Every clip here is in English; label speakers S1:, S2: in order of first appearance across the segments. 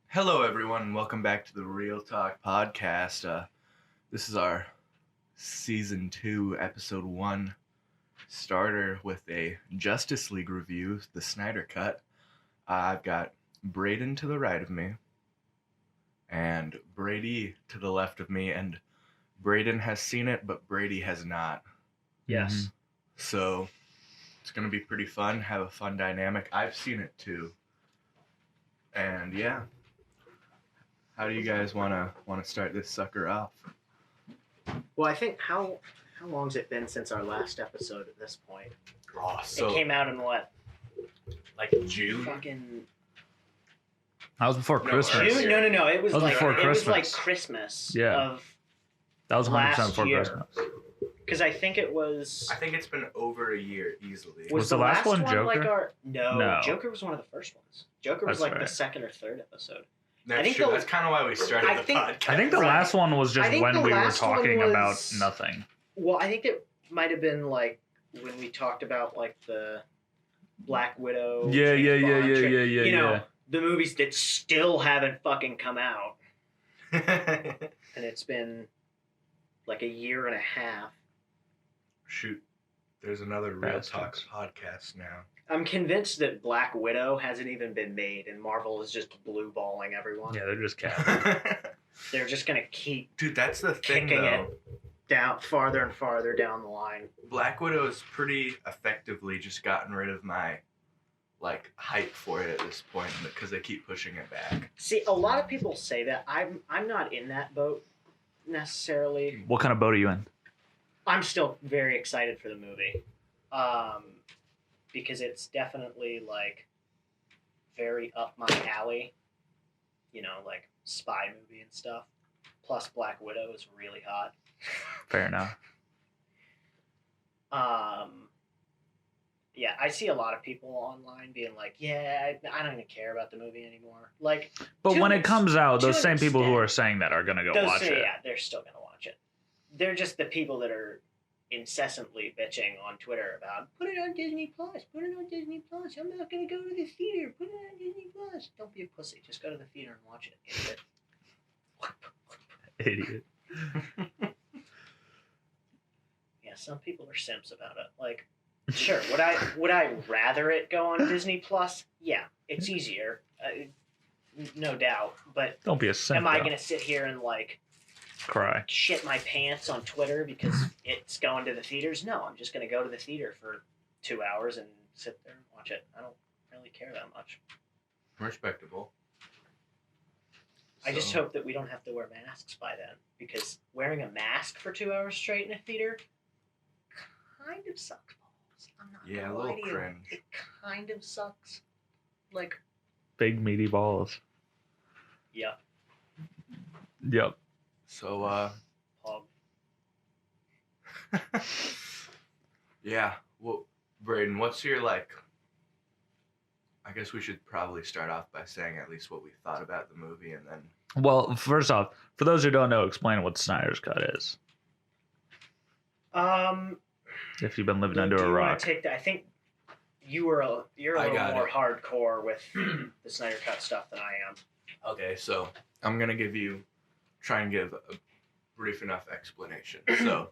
S1: Hello, everyone, and welcome back to the Real Talk podcast. This is our Season 2, Episode 1 starter with a Justice League review, the Snyder Cut. I've got Braden to the right of me, and Brady to the left of me, and Braden has seen it, but Brady has not.
S2: Yes.
S1: Mm-hmm. So, it's going to be pretty fun, have a fun dynamic. I've seen it, too. And, yeah. How do you guys want to start this sucker off?
S2: Well, I think how long's it been since our last episode at this point?
S1: Oh, so
S2: It came out in what?
S1: like June?
S2: Fucking
S3: That was before Christmas.
S2: June? No. It was
S3: That was
S2: like
S3: before
S2: it was like
S3: Christmas.
S2: Christmas.
S3: Yeah.
S2: Of
S3: That was 100%
S2: last
S3: before
S2: year.
S3: Christmas.
S2: Because I think it was.
S1: I think it's been over a year easily.
S3: Was the last one Joker?
S2: Like our
S3: No.
S2: Joker was one of the first ones. Joker was
S3: That's
S2: like
S3: right.
S2: the second or third episode.
S1: That's
S2: I think
S1: true.
S2: the-
S1: That's kind of why we started
S2: I
S1: the
S2: think-
S1: podcast.
S3: I think the
S2: Right.
S3: last one was
S2: I
S3: just
S2: think
S3: when
S2: the
S3: we were
S2: last one
S3: talking about
S2: was-
S3: nothing.
S2: Well, I think it might have been like when we talked about like the Black Widow.
S3: Yeah.
S2: You know, the movies that still haven't fucking come out, and it's been like a year and a half.
S1: Shoot, there's another Real
S3: Bastards.
S1: Talk podcast now.
S2: I'm convinced that Black Widow hasn't even been made, and Marvel is just blue balling everyone.
S3: Yeah, they're just capping.
S2: They're just gonna keep
S1: Dude, that's the thing,
S2: kicking
S1: though.
S2: it down farther and farther down the line.
S1: Black Widow has pretty effectively just gotten rid of my hype for it at this point because they keep pushing it back.
S2: See, a lot of people say that. I'm not in that boat necessarily.
S3: What kind of boat are you in?
S2: I'm still very excited for the movie, because it's definitely like very up my alley. You know, like spy movie and stuff. Plus, Black Widow is really hot.
S3: Fair enough.
S2: Yeah, I see a lot of people online being like, "Yeah, I don't even care about the movie anymore." Like,
S3: But
S2: to
S3: when
S2: an
S3: it comes out,
S2: to
S3: those
S2: an
S3: same people who
S2: extent.
S3: are saying that are going to go watch it.
S2: Yeah, they're still gonna watch it. They're just the people that are incessantly bitching on Twitter about put it on Disney Plus, put it on Disney Plus. I'm not gonna go to the theater. Put it on Disney Plus. Don't be a pussy. Just go to the theater and watch it. Idiot.
S3: Idiot.
S2: Yeah, some people are simps about it. Like, sure, would I rather it go on Disney Plus? Yeah, it's easier, no doubt. But
S3: Don't be a simp.
S2: am I
S3: though.
S2: gonna sit here and like
S3: Cry.
S2: shit my pants on Twitter because it's going to the theaters? No, I'm just going to go to the theater for 2 hours and sit there and watch it. I don't really care that much.
S1: Respectable.
S2: I just hope that we don't have to wear masks by then, because wearing a mask for 2 hours straight in a theater kind of sucks balls. I'm not
S1: Yeah,
S2: gonna
S1: a
S2: lie
S1: little
S2: to you.
S1: cringe.
S2: It kind of sucks. Like,
S3: Big meaty balls.
S2: yeah,
S3: Yep.
S1: So,
S2: pog.
S1: yeah. Well, Braden, what's your I guess we should probably start off by saying at least what we thought about the movie, and then.
S3: Well, first off, for those who don't know, explain what Snyder's Cut is. If you've been living under
S2: do
S3: a
S2: you wanna
S3: rock.
S2: take that? I think you're a little
S1: got
S2: more
S1: it.
S2: hardcore with the Snyder Cut stuff than I am.
S1: Okay, so I'm going to try and give a brief enough explanation. So,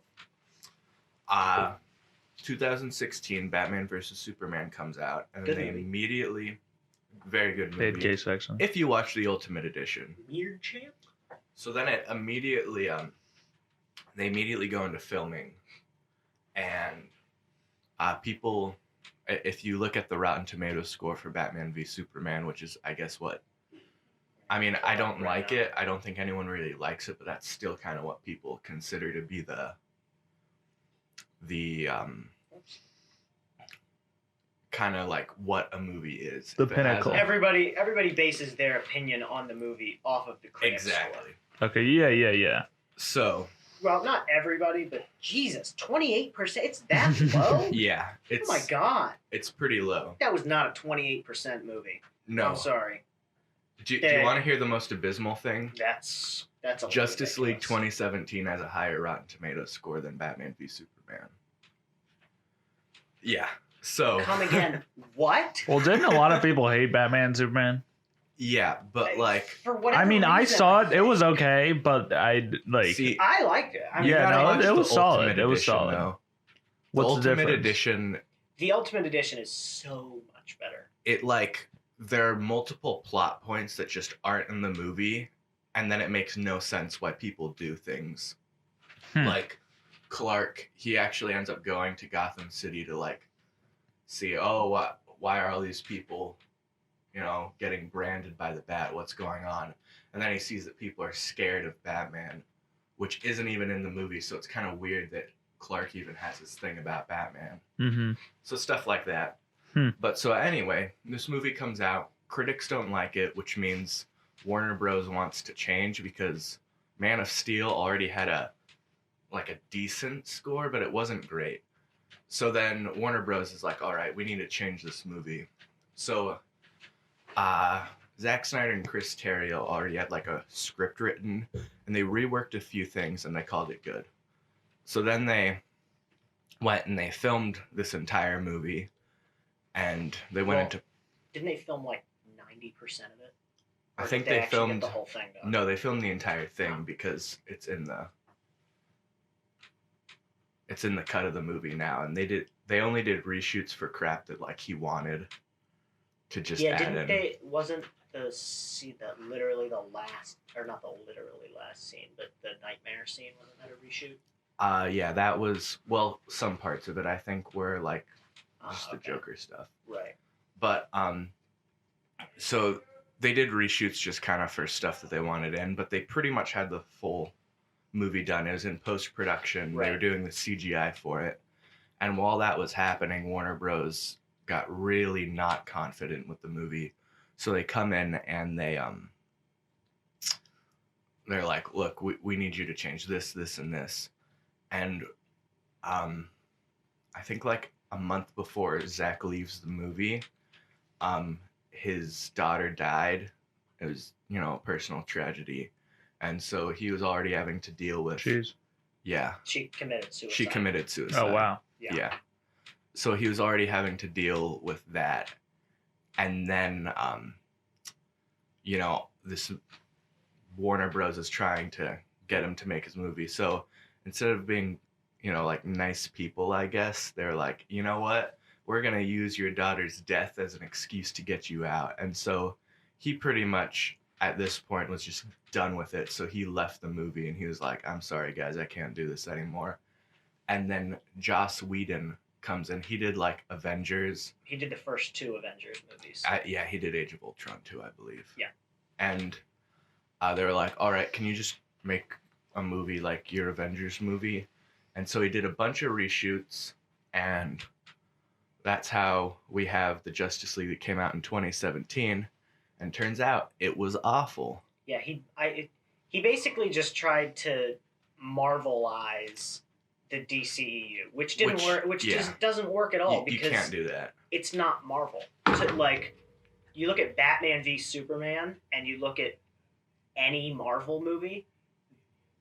S1: 2016, Batman vs. Superman comes out, and
S2: Good
S1: they
S2: movie.
S1: immediately, very good
S3: They had
S1: movie,
S3: gay section.
S1: if you watch the Ultimate Edition.
S2: Weird champ?
S1: So then it immediately, they immediately go into filming, and people, if you look at the Rotten Tomatoes score for Batman v Superman, which is, I guess, I don't like it. I don't think anyone really likes it, but that's still kind of what people consider to be the kind of like what a movie is.
S3: The
S1: If it has
S3: pinnacle.
S2: Everybody bases their opinion on the movie off of the critic
S1: Exactly.
S2: score.
S3: Okay, yeah.
S1: So,
S2: Well, not everybody, but Jesus, 28%. It's that low?
S1: yeah,
S2: Oh
S1: it's
S2: my God.
S1: it's pretty low.
S2: That was not a 28% movie.
S1: No.
S2: I'm sorry.
S1: Do you want to hear the most abysmal thing?
S2: That's a little
S1: Justice League
S2: ridiculous.
S1: 2017 has a higher Rotten Tomatoes score than Batman v Superman. Yeah. So
S2: Come again. What?
S3: Well, didn't a lot of people hate Batman and Superman?
S1: Yeah, but like,
S2: for whatever
S3: I mean, I
S2: reason,
S3: saw it. It
S2: think-
S3: was okay, but I like.
S1: see,
S2: I liked it. I mean,
S3: Yeah,
S1: you gotta
S3: no,
S1: watch
S3: it was
S1: the
S3: solid.
S1: Ultimate
S3: It was
S1: Edition,
S3: solid.
S1: though.
S3: What's
S1: the
S3: the
S1: Ultimate
S3: difference?
S1: Edition,
S2: the Ultimate Edition is so much better.
S1: it like there are multiple plot points that just aren't in the movie, and then it makes no sense why people do things. Like Clark, he actually ends up going to Gotham City to like see, why are all these people, getting branded by the bat? What's going on? And then he sees that people are scared of Batman, which isn't even in the movie. So it's kind of weird that Clark even has this thing about Batman.
S3: Mm-hmm.
S1: So stuff like that. But so anyway, this movie comes out. Critics don't like it, which means Warner Bros. Wants to change because Man of Steel already had a decent score, but it wasn't great. So then Warner Bros. Is like, all right, we need to change this movie. So Zack Snyder and Chris Terrio already had like a script written, and they reworked a few things, and they called it good. So then they went and they filmed this entire movie, and they went into...
S2: Didn't they film like 90% of it?
S1: I
S2: Or
S1: think
S2: did
S1: they
S2: actually
S1: filmed...
S2: get the whole thing done?
S1: No, they filmed the entire thing because it's in the cut of the movie now, and they only did reshoots for crap that like he wanted to just add in.
S2: Wasn't the scene that literally the last, or not the literally last scene, but the nightmare scene, wasn't that a reshoot?
S1: Yeah, that was, well, some parts of it I think were like just the
S2: Okay.
S1: Joker stuff.
S2: Right.
S1: But so they did reshoots just kind of for stuff that they wanted in, but they pretty much had the full movie done. It was in post-production.
S2: Right.
S1: They were doing the CGI for it. And while that was happening, Warner Bros. Got really not confident with the movie. So they come in and they're like, look, we need you to change this, this, and this. And I think like a month before Zach leaves the movie, his daughter died. It was, a personal tragedy. And so he was already having to deal with...
S3: Jeez.
S1: Yeah.
S2: She committed suicide.
S1: She committed suicide.
S3: Oh wow.
S1: Yeah. So he was already having to deal with that. And then, this Warner Bros. Is trying to get him to make his movie. So instead of being, like nice people, I guess, they're like, you know what? We're going to use your daughter's death as an excuse to get you out. And so he pretty much, at this point, was just done with it. So he left the movie and he was like, I'm sorry, guys, I can't do this anymore. And then Joss Whedon comes in. He did like Avengers.
S2: He did the first two Avengers movies.
S1: Yeah, he did Age of Ultron too, I believe.
S2: Yeah.
S1: And they were like, all right, can you just make a movie like your Avengers movie? And so he did a bunch of reshoots, and that's how we have the Justice League that came out in 2017. And turns out it was awful.
S2: Yeah, he basically just tried to Marvelize the DCEU, which didn't work, which just doesn't work at all because
S1: you can't do that.
S2: It's not Marvel. So, like, you look at Batman v Superman and you look at any Marvel movie,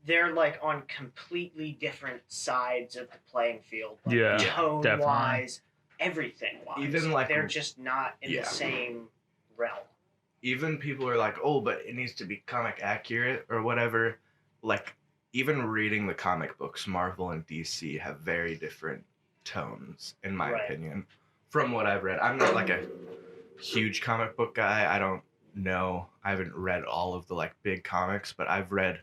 S2: they're like on completely different sides of the playing field. Like,
S3: Yeah,
S2: tone
S3: definitely.
S2: wise, everything wise.
S1: Even like
S2: they're just not in the same realm.
S1: Even people are like, oh, but it needs to be comic accurate or whatever. Like, even reading the comic books, Marvel and DC have very different tones, in my opinion, from what I've read. I'm not like a huge comic book guy. I don't know. I haven't read all of the like big comics, but I've read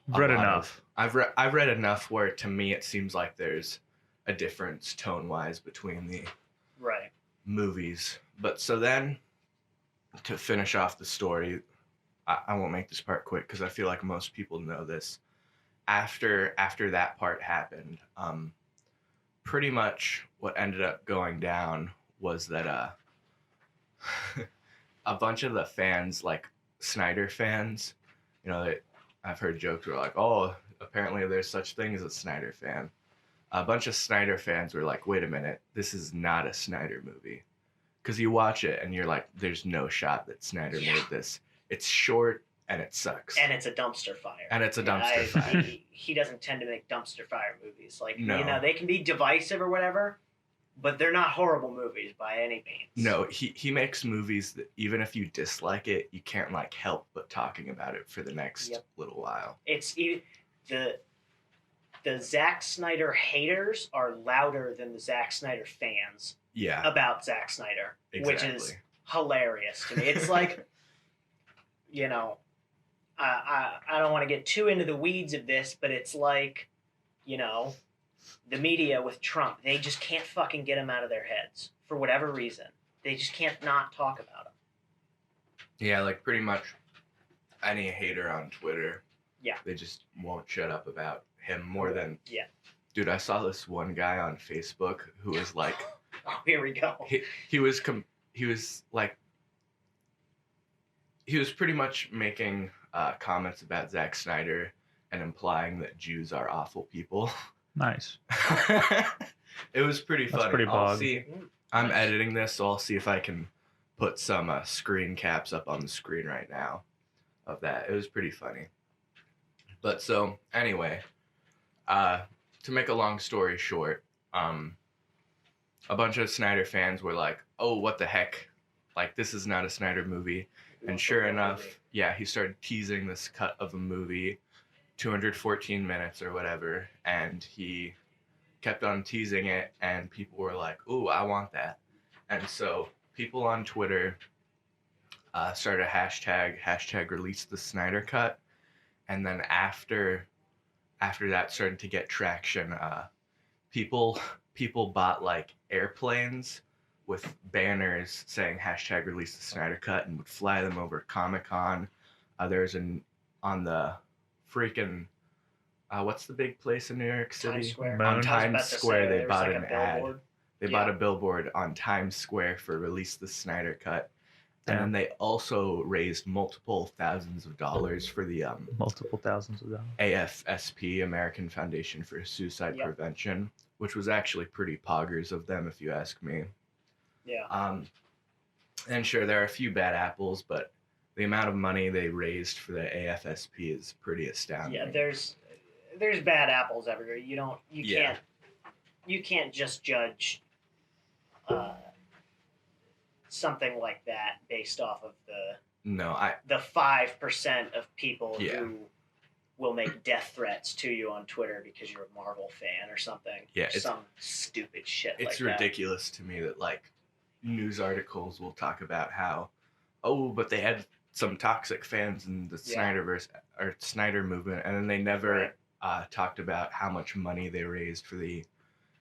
S3: enough.
S1: I've read enough where to me it seems like there's a difference tone-wise between the movies. But so then, to finish off the story, I won't make this part quick because I feel like most people know this. After that part happened, pretty much what ended up going down was that a bunch of the fans, like Snyder fans, I've heard jokes where like, oh, apparently there's such thing as a Snyder fan. A bunch of Snyder fans were like, wait a minute, this is not a Snyder movie. Because you watch it and you're like, there's no shot that Snyder made this. It's short and it sucks.
S2: And it's a dumpster fire.
S1: Fire.
S2: He doesn't tend to make dumpster fire movies. Like,
S1: No.
S2: they can be divisive or whatever. but they're not horrible movies by any means.
S1: No, he makes movies that even if you dislike it, you can't like help but talking about it for the next little while.
S2: It's the Zack Snyder haters are louder than the Zack Snyder fans about Zack Snyder, which is hilarious to me. It's like, you know, I don't want to get too into the weeds of this, but it's like, you know, the media with Trump, they just can't fucking get him out of their heads for whatever reason. They just can't not talk about him.
S1: Yeah, like pretty much any hater on Twitter.
S2: Yeah.
S1: They just won't shut up about him more than...
S2: Yeah.
S1: Dude, I saw this one guy on Facebook who was like...
S2: Oh, here we go.
S1: He was pretty much making comments about Zack Snyder and implying that Jews are awful people.
S3: Nice.
S1: It was pretty funny.
S3: That's pretty bog.
S1: I'm editing this, so I'll see if I can put some screen caps up on the screen right now of that. It was pretty funny. But so, anyway, to make a long story short, a bunch of Snyder fans were like, oh, what the heck? Like, this is not a Snyder movie. And sure enough, he started teasing this cut of a movie, 214 minutes or whatever, and he kept on teasing it, and people were like, ooh, I want that. And so people on Twitter started a hashtag release the Snyder cut, and then after that started to get traction, people bought like airplanes with banners saying hashtag release the Snyder cut and would fly them over Comic-Con. There's on the freaking what's the big place in New York City?
S2: Times Square.
S1: On Times Square, they bought
S2: like
S1: an ad. They bought a billboard on Times Square for release the Snyder cut. And then they also raised multiple thousands of dollars for the
S3: multiple thousands of dollars
S1: AFSP, American Foundation for Suicide Prevention, which was actually pretty poggers of them, if you ask me.
S2: Yeah.
S1: And sure, there are a few bad apples, but the amount of money they raised for the AFSP is pretty astounding.
S2: Yeah, there's bad apples everywhere. You can't just judge something like that based off of the 5% of people who will make death threats to you on Twitter because you're a Marvel fan or something.
S1: Yeah,
S2: some stupid shit like that.
S1: It's ridiculous to me that like news articles will talk about how, but they had some toxic fans in the Snyderverse or Snyder movement, and then they never talked about how much money they raised for the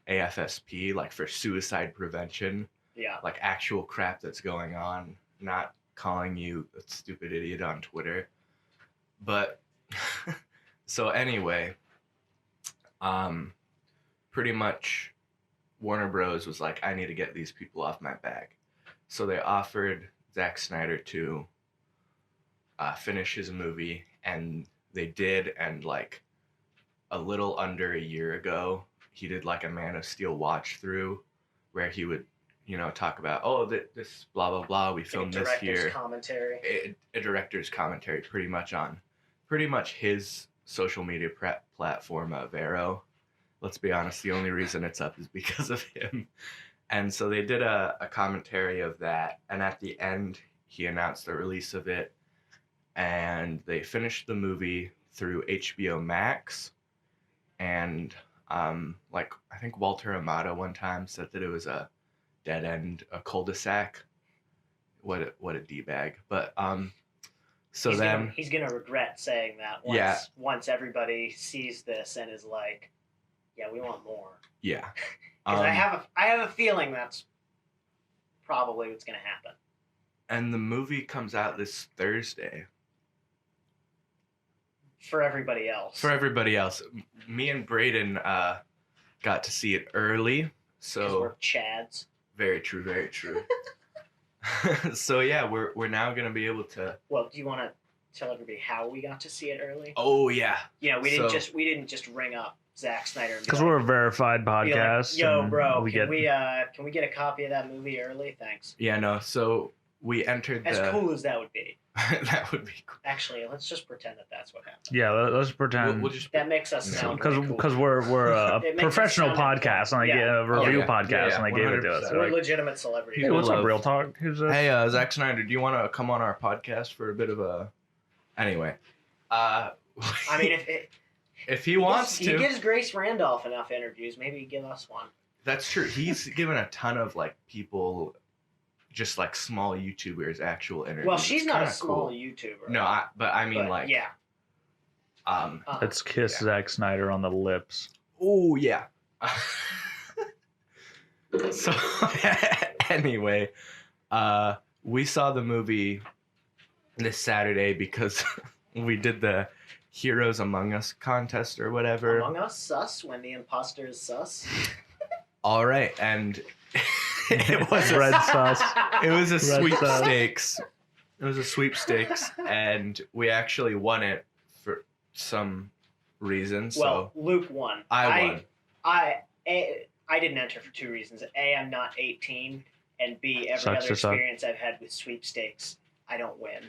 S1: AFSP, like for suicide prevention.
S2: Yeah.
S1: Like actual crap that's going on, not calling you a stupid idiot on Twitter. But so anyway, pretty much Warner Bros. Was like, I need to get these people off my back. So they offered Zack Snyder to finish his movie, and they did, and like a little under a year ago, he did like a Man of Steel watch through where he would, talk about, this blah, blah, blah, we filmed this here. A director's commentary pretty much his social media platform, Vero. Let's be honest, the only reason it's up is because of him. And so they did a commentary of that, and at the end, he announced the release of it, and they finished the movie through HBO Max, and I think Walter Amato one time said that it was a dead end, a cul-de-sac. What a d-bag. But so
S2: he's gonna regret saying that once everybody sees this and is like, yeah, we want more.
S1: Yeah.
S2: Because I have a feeling that's probably what's gonna happen.
S1: And the movie comes out this Thursday.
S2: For everybody else. Me and Braden got to see it early. So we're Chads.
S1: Very true, very true. So yeah, we're now gonna be able to.
S2: Well, do you want to tell everybody how we got to see it early?
S1: Oh yeah.
S2: Yeah, we didn't just ring up Zack Snyder
S3: because we're a verified podcast.
S2: Like, yo, bro, can we get a copy of that movie early? Thanks.
S1: Yeah, no. So we entered
S2: As
S1: the...
S2: cool as that would be.
S1: That would be cool.
S2: Actually, let's just pretend that that's what happened.
S3: Yeah, let's pretend.
S1: We'll just...
S2: That makes us sound really cool.
S3: Because we're a
S2: It makes us
S3: professional
S2: sound
S3: podcast and a review podcast, and they gave it to us.
S1: 100%.
S3: They're
S2: We're
S3: like,
S2: legitimate celebrities.
S3: hey, what's up,
S1: love-
S3: Real Talk? Who's this?
S1: Hey, Zack Snyder, do you want to come on our podcast for a bit of a... Anyway.
S2: I mean,
S1: if he wants
S2: he
S1: to...
S2: gives Grace Randolph enough interviews, maybe he'd give us one.
S1: That's true. He's given a ton of, like, people... Just like small YouTubers, actual interviews.
S2: Well, she's
S1: It's
S2: not a
S1: kinda
S2: small
S1: cool.
S2: YouTuber.
S1: No, but I mean,
S2: but,
S1: like,
S2: yeah.
S3: Let's kiss Zack Snyder on the lips.
S1: Oh yeah. So anyway, we saw the movie this Saturday because we did the Heroes Among Us contest or whatever.
S2: Among Us, sus, when the imposter is sus.
S1: All right, and it was
S3: Red sauce.
S1: It was a
S3: Red sauce.
S1: sweepstakes. It was a sweepstakes, and we actually won it for some reason. So
S2: Well, Luke won.
S1: I won.
S2: I didn't enter for two reasons. A, I'm not 18, and B, every
S3: Sucks
S2: other
S3: to suck.
S2: experience I've had with sweepstakes, I don't win.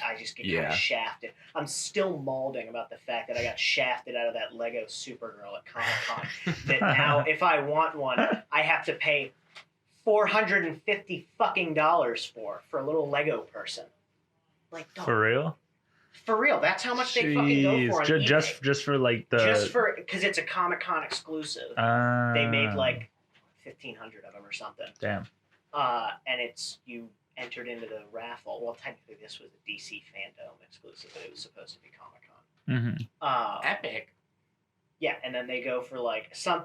S2: I just get kind
S1: Yeah.
S2: of shafted. I'm still mauling about the fact that I got shafted out of that Lego Supergirl at Comic-Con. That now, if I want one, I have to pay $450 fucking for a little Lego person. Like, dog,
S3: For real?
S2: for real, that's how much they fucking go for on
S3: Jeez.
S2: eBay.
S3: Just for like the
S2: Just for because it's a Comic-Con exclusive. They made like 1,500 of them or something.
S3: damn.
S2: And it's you entered into the raffle. Well, technically this was a DC Fandom exclusive, but it was supposed to be Comic-Con.
S3: Mm-hmm.
S2: Epic. Yeah, and then they go for like some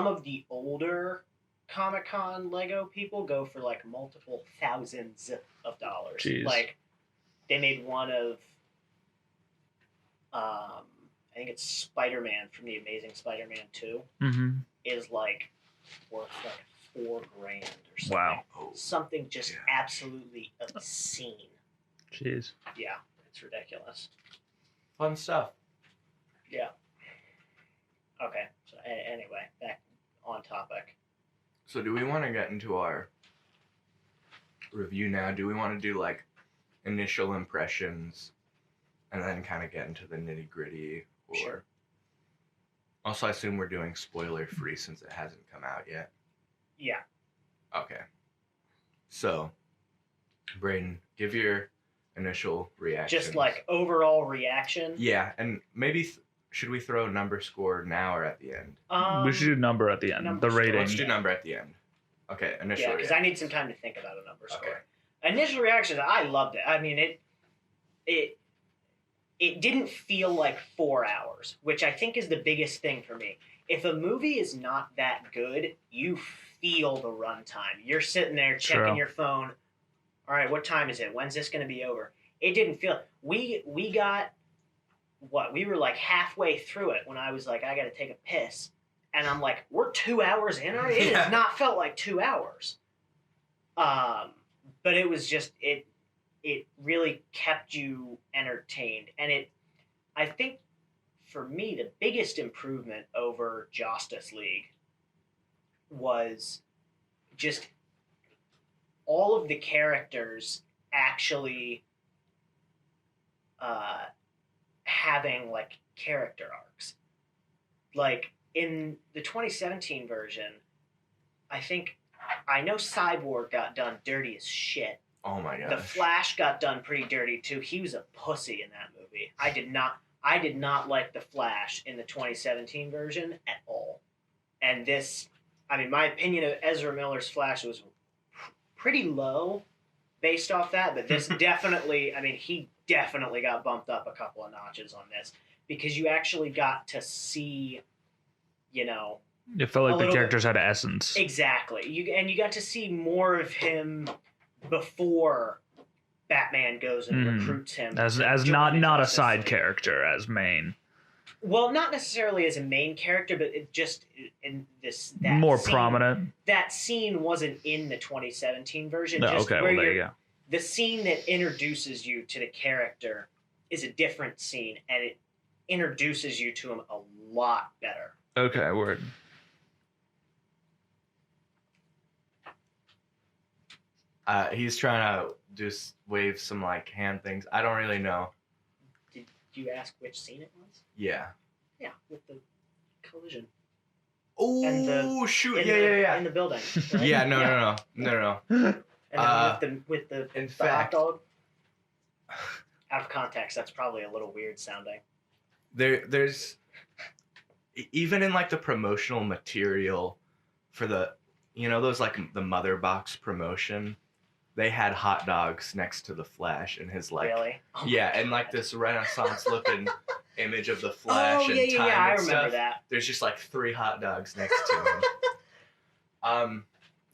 S2: of the older Comic-Con Lego people go for like multiple thousands of dollars.
S3: Jeez.
S2: Like they made one of I think it's Spider-Man from the Amazing Spider-Man 2
S3: Mm-hmm.
S2: is like worth like $4,000 or something.
S3: Wow.
S2: Something just
S1: Yeah.
S2: absolutely obscene.
S3: Jeez.
S2: Yeah, it's ridiculous.
S1: Fun stuff.
S2: Yeah. Okay. So anyway, back on topic.
S1: So do we want to get into our review now? Do we want to do like initial impressions and then kind of get into the nitty gritty? Or
S2: Sure.
S1: Also, I assume we're doing spoiler free since it hasn't come out yet.
S2: Yeah.
S1: Okay. So, Braden, give your initial reaction.
S2: Just like overall reaction.
S1: Yeah, and maybe should we throw number score now or at the end?
S3: We should do number at the end.
S2: number
S3: The
S2: score.
S3: rating.
S1: Let's do number at the end. Okay, initial
S2: Yeah, because
S1: reaction.
S2: I need some time to think about a number score.
S1: Okay.
S2: Initial reaction, I loved it. I mean, it didn't feel like 4 hours, which I think is the biggest thing for me. If a movie is not that good, you feel the runtime. You're sitting there checking
S3: True.
S2: your phone. All right, what time is it? When's this going to be over? It didn't feel. We got what? We were like halfway through it when I was like, I got to take a piss, and I'm like, we're 2 hours in already. It has not felt like 2 hours. But it was just it really kept you entertained, and I think for me the biggest improvement over Justice League was just all of the characters actually having like character arcs. Like in the 2017 version, I know Cyborg got done dirty as shit.
S1: Oh my gosh.
S2: The Flash got done pretty dirty too. He was a pussy in that movie. I did not like the Flash in the 2017 version at all. And this, I mean, my opinion of Ezra Miller's Flash was pretty low based off that, but this definitely, I mean, he definitely got bumped up a couple of notches on this because you actually got to see, you know,
S3: It felt
S2: a
S3: like the
S2: little
S3: characters had essence.
S2: exactly. You got to see more of him before Batman goes and
S3: Mhm.
S2: recruits him
S3: As
S2: to join
S3: not
S2: the
S3: not a
S2: Justice
S3: side
S2: League.
S3: character, as main.
S2: Well, not necessarily as a main character, but it just in that
S3: More
S2: scene,
S3: prominent.
S2: That scene wasn't in the 2017 version.
S3: No,
S2: just
S3: okay,
S2: where
S3: well there
S2: you're-
S3: you go.
S2: The scene that introduces you to the character is a different scene, and it introduces you to him a lot better.
S3: Okay, word.
S1: He's trying to wave some like hand things. I don't really know.
S2: Did you ask which scene it was?
S1: Yeah.
S2: Yeah, with the collision.
S1: Oh shoot! Yeah.
S2: In the building. Right?
S1: Yeah, no.
S2: And then with the
S1: in
S2: hot
S1: fact,
S2: dog. Out of context, that's probably a little weird sounding.
S1: there's even in like the promotional material for the, those like the mother box promotion, they had hot dogs next to the Flash and his like
S2: Really? Oh
S1: yeah, and like this Renaissance looking image of the Flash and time
S2: I
S1: and
S2: remember
S1: stuff.
S2: that.
S1: There's just like 3 hot dogs next to him.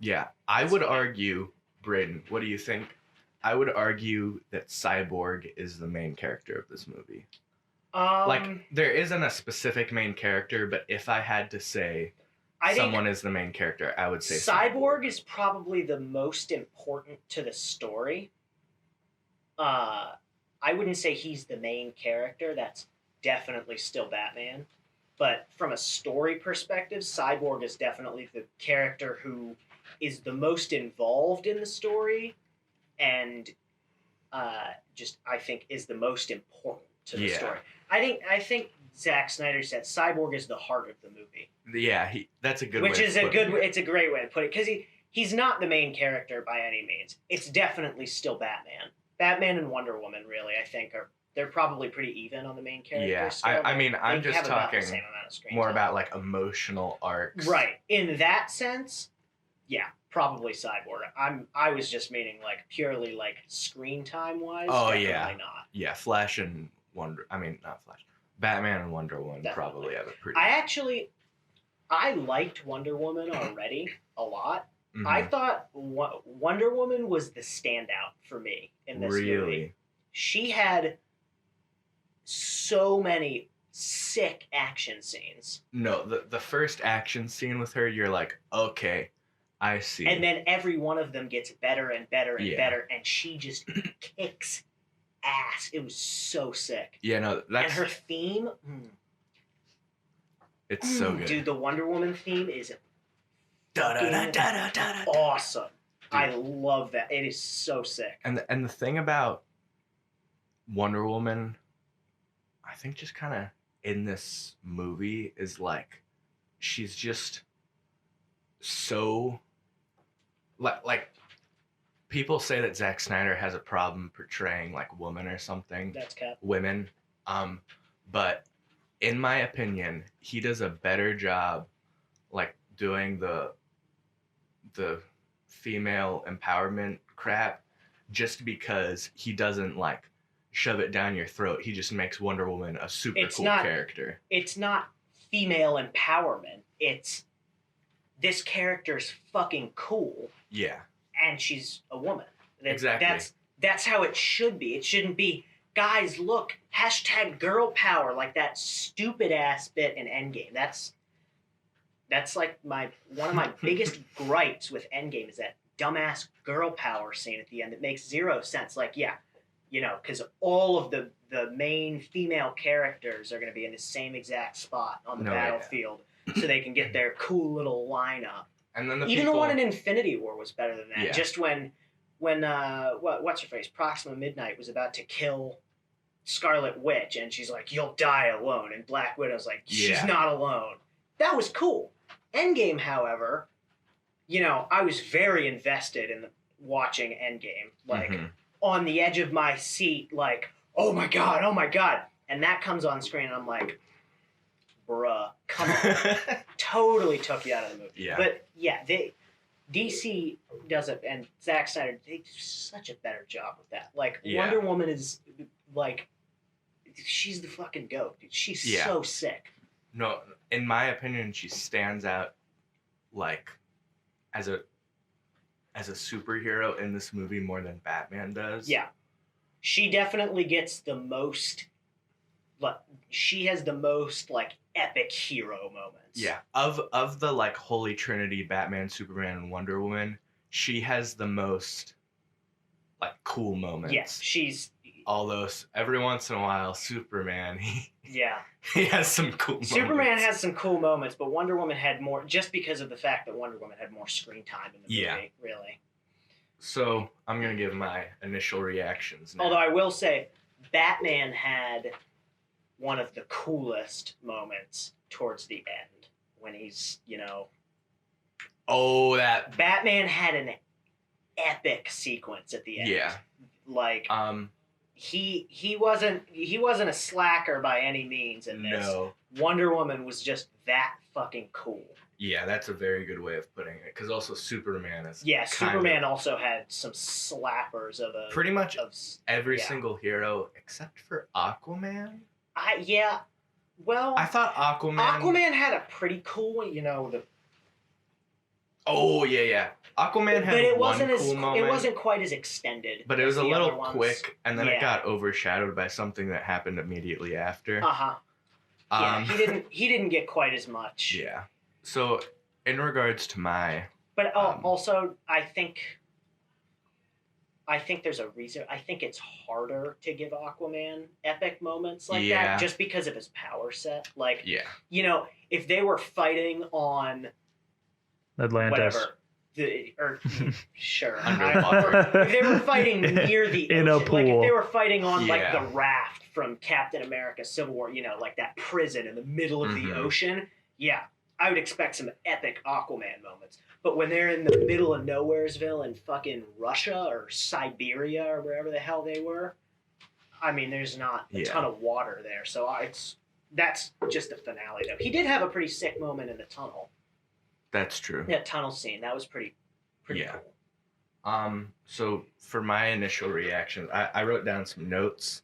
S1: Yeah, I would argue, Braden, what do you think? I would argue that Cyborg is the main character of this movie. Like, there isn't a specific main character, but if I had to say someone is the main character, I would say
S2: Cyborg is probably the most important to the story. I wouldn't say he's the main character. That's definitely still Batman. But from a story perspective, Cyborg is definitely the character who is the most involved in the story and I think is the most important to the story. I think Zack Snyder said Cyborg is the heart of the movie.
S1: Yeah, that's a good
S2: Which
S1: way
S2: is
S1: to put it.
S2: It's a great way to put it because he's not the main character by any means. It's definitely still Batman. Batman and Wonder Woman really, I think they're probably pretty even on the main character.
S1: Yeah,
S2: still.
S1: I mean, I'm just talking more
S2: time.
S1: about like emotional arcs.
S2: Right. In that sense, yeah, probably Cyborg. I was just meaning like purely like screen time wise.
S1: Oh
S2: definitely
S1: yeah,
S2: not.
S1: Yeah, Flash and not Flash. Batman and Wonder Woman
S2: Definitely.
S1: Probably have a pretty.
S2: I liked Wonder Woman already a lot.
S1: Mm-hmm.
S2: I thought Wonder Woman was the standout for me in this movie. She had so many sick action scenes.
S1: No, the first action scene with her, you're like, okay, I see.
S2: And then every one of them gets better and better and better, and she just kicks ass. It was so sick.
S1: Yeah, no, that's...
S2: And her theme...
S1: It's so good.
S2: Dude, the Wonder Woman theme is
S1: awesome.
S2: Dude. I love that. It is so sick.
S1: And the thing about Wonder Woman, I think just kind of in this movie is like, she's just so... Like people say that Zack Snyder has a problem portraying like women or something.
S2: That's cap.
S1: Women. But in my opinion, he does a better job like doing the female empowerment crap just because he doesn't like shove it down your throat. He just makes Wonder Woman a super cool character.
S2: It's not female empowerment. It's this character's fucking cool.
S1: Yeah.
S2: And she's a woman.
S1: Exactly.
S2: That's how it should be. It shouldn't be, guys, look, #girl power, like that stupid ass bit in Endgame. That's like one of my biggest gripes with Endgame is that dumbass girl power scene at the end that makes zero sense. Like, yeah, because all of the main female characters are going to be in the same exact spot on the battlefield so they can get their cool little lineup.
S1: And then
S2: the one in Infinity War was better than that.
S1: Yeah.
S2: Just when what's her face, Proxima Midnight was about to kill Scarlet Witch, and she's like, "You'll die alone," and Black Widow's like, "She's not alone." That was cool. Endgame, however, I was very invested in watching Endgame, like on the edge of my seat, like, oh my god, and that comes on screen, and I'm like, bruh, come on. Totally took you out of the movie.
S1: Yeah.
S2: But yeah, DC does it, and Zack Snyder, they do such a better job with that. Like, Wonder Woman is like, she's the fucking goat, dude. She's so sick.
S1: No, in my opinion, she stands out like as a superhero in this movie more than Batman does.
S2: Yeah. She definitely gets the most, she has the most like epic hero moments.
S1: Yeah. Of the like Holy Trinity, Batman, Superman, and Wonder Woman, she has the most like cool moments.
S2: Yes, she's...
S1: Although every once in a while, Superman, he has some cool moments.
S2: Superman has some cool moments, but Wonder Woman had more, just because of the fact that Wonder Woman had more screen time in the movie, really.
S1: So I'm gonna give my initial reactions now.
S2: Although I will say, Batman had one of the coolest moments towards the end when he's,
S1: Oh, that.
S2: Batman had an epic sequence at the end.
S1: Yeah.
S2: Like he wasn't a slacker by any means in this.
S1: No.
S2: Wonder Woman was just that fucking cool.
S1: Yeah, that's a very good way of putting it. Because also Superman is.
S2: Yeah, Superman also had some slappers of a.
S1: Pretty much
S2: of,
S1: every
S2: yeah.
S1: single hero except for Aquaman.
S2: Well,
S1: I thought
S2: Aquaman had a pretty cool one. The.
S1: Oh yeah. Aquaman had
S2: but it
S1: one
S2: wasn't
S1: cool moment.
S2: It wasn't quite as extended.
S1: But it was a
S2: the
S1: little
S2: other ones.
S1: quick, and then it got overshadowed by something that happened immediately after.
S2: Yeah, he didn't get quite as much.
S1: Yeah. So, in regards to my.
S2: But also, I think there's a reason. I think it's harder to give Aquaman epic moments like that, just because of his power set. Like, if they were fighting on
S3: Atlantis.
S2: Whatever. Sure.
S1: Underwater.
S2: If they were fighting near the
S3: in
S2: ocean,
S3: a pool.
S2: like if they were fighting on like
S1: Yeah.
S2: the raft from Captain America Civil War, like that prison in the middle of the ocean, I would expect some epic Aquaman moments. But when they're in the middle of Nowheresville in fucking Russia or Siberia or wherever the hell they were, I mean, there's not a ton of water there, so that's just the finale though. He did have a pretty sick moment in the tunnel.
S1: That's true.
S2: That tunnel scene, that was pretty cool.
S1: So for my initial reactions, I wrote down some notes.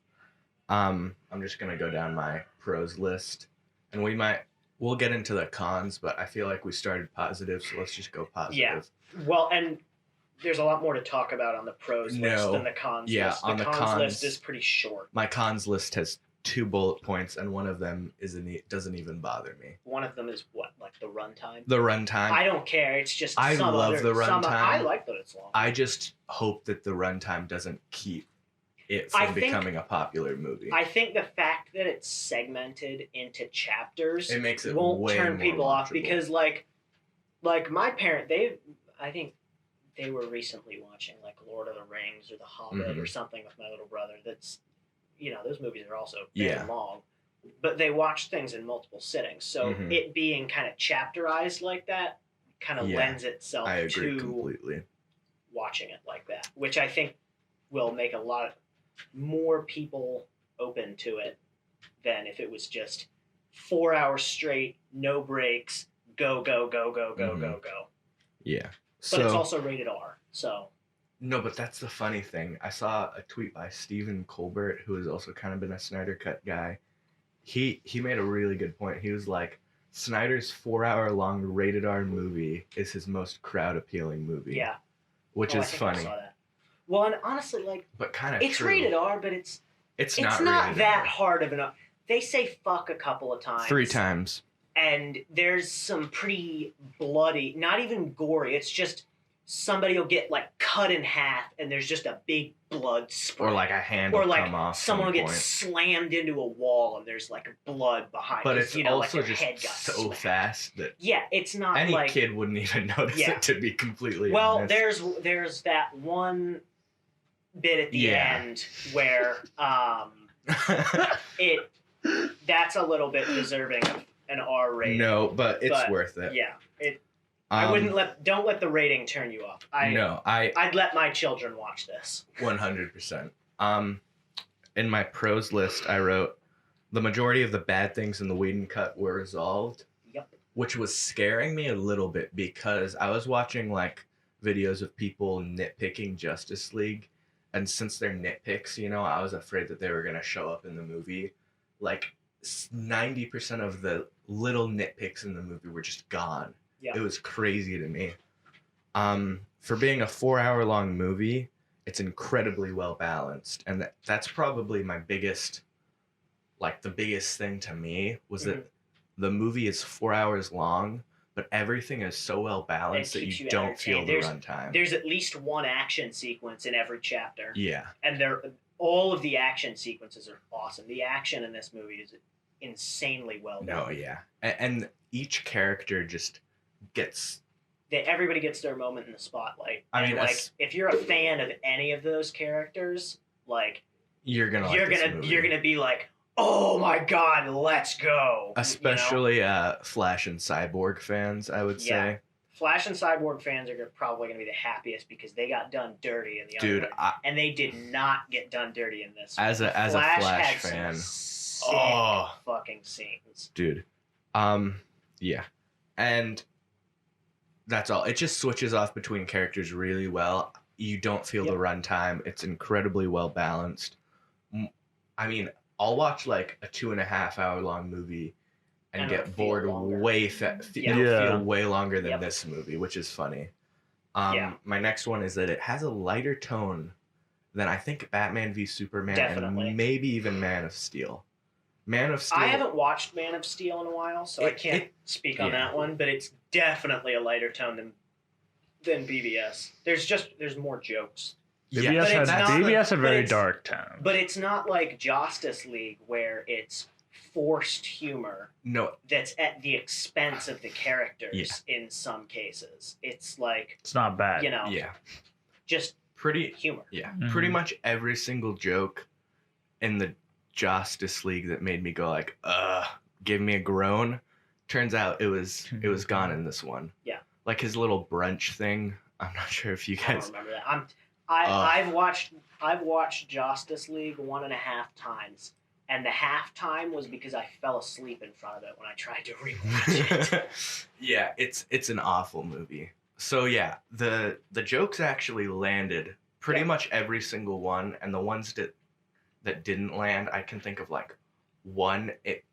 S1: I'm just gonna go down my pros list, and we'll get into the cons, but I feel like we started positive, so let's just go positive.
S2: Yeah. Well, and there's a lot more to talk about on the pros list than the cons list. The cons list is pretty short.
S1: My cons list has 2 bullet points, and one of them doesn't even bother me.
S2: One of them is what, like the runtime?
S1: The runtime.
S2: I don't care. It's just
S1: I love the runtime.
S2: I like that it's long.
S1: I just hope that the runtime doesn't keep it from becoming a popular movie.
S2: I think the fact that it's segmented into chapters
S1: it makes it
S2: won't
S1: way
S2: turn
S1: more
S2: people off
S1: watchable.
S2: because like my parent, I think they were recently watching like Lord of the Rings or The Hobbit or something with my little brother. That's those movies are also very long, but they watch things in multiple sittings. So it being kind of chapterized like that kind of lends itself
S1: I agree
S2: to
S1: completely.
S2: Watching it like that, which I think will make a lot more people open to it than if it was just 4 hours straight, no breaks, go, go, go, go, go, go, go.
S1: Yeah.
S2: But it's also rated R, so.
S1: No, but that's the funny thing. I saw a tweet by Stephen Colbert, who has also kind of been a Snyder Cut guy. He made a really good point. He was like, Snyder's 4-hour-long rated R movie is his most crowd-appealing movie.
S2: Yeah.
S1: Which is funny.
S2: I saw that. Well, and honestly, like,
S1: but kind of
S2: it's rated R, but it's not that hard of an. They say fuck a couple of times.
S1: 3 times.
S2: And there's some pretty bloody, not even gory. It's just somebody will get like cut in half, and there's just a big blood spray.
S1: Or like a hand
S2: or
S1: will
S2: like
S1: come off.
S2: Someone will get slammed into a wall, and there's like blood behind.
S1: But it's also
S2: like
S1: just
S2: head got
S1: so
S2: smacked.
S1: Fast that
S2: it's not
S1: any
S2: like
S1: kid wouldn't even notice it. To be completely
S2: honest.
S1: Well,
S2: there's that one bit at the end where that's a little bit deserving of an R rating.
S1: No, but it's worth it.
S2: Yeah, I wouldn't don't let the rating turn you off. I'd let my children watch this.
S1: 100%. In my pros list, I wrote the majority of the bad things in the Whedon cut were resolved.
S2: Yep.
S1: Which was scaring me a little bit because I was watching like videos of people nitpicking Justice League, and since they're nitpicks, I was afraid that they were gonna show up in the movie. Like 90% of the little nitpicks in the movie were just gone.
S2: Yeah.
S1: It was crazy to me. For being a 4-hour-long movie, it's incredibly well balanced, and that's probably my biggest, the biggest thing to me was that the movie is 4 hours long, but everything is so well balanced that you don't feel the runtime.
S2: There's at least one action sequence in every chapter.
S1: Yeah.
S2: And all of the action sequences are awesome. The action in this movie is insanely well done.
S1: No, yeah. And each character just gets
S2: everybody gets their moment in the spotlight.
S1: I
S2: And,
S1: mean,
S2: like, if you're a fan of any of those characters, like,
S1: you're gonna
S2: be like, oh my god, let's go.
S1: Especially Flash and Cyborg fans, I would say.
S2: Flash and Cyborg fans are probably going to be the happiest because they got done dirty in the other one, and they did not get done dirty in this one.
S1: As a Flash
S2: had
S1: fan,
S2: some sick fucking scenes,
S1: dude. Yeah, and that's all. It just switches off between characters really well. You don't feel the runtime. It's incredibly well balanced. I mean, I'll watch like a 2.5 hour long movie and get bored way feel way longer than this movie, which is funny. My next one is that it has a lighter tone than I think Batman v Superman and maybe even Man of Steel. Man of Steel.
S2: I haven't watched Man of Steel in a while, so I can't speak on that one, but it's definitely a lighter tone than BVS. There's more jokes.
S3: BVS had very dark tone.
S2: But it's not like Justice League where it's forced humor.
S1: No,
S2: that's at the expense of the characters in some cases. It's like
S3: it's not bad.
S2: Just
S1: pretty
S2: humor.
S1: Yeah, pretty much every single joke in the Justice League that made me go like, give me a groan. Turns out it was gone in this one. Yeah, like his little brunch thing. I'm not sure if you guys
S2: I don't remember that. I've watched Justice League 1.5 times, and the halftime was because I fell asleep in front of it when I tried to rewatch it.
S1: Yeah, it's an awful movie. So yeah, the jokes actually landed pretty much every single one, and the ones that didn't land, I can think of like one. It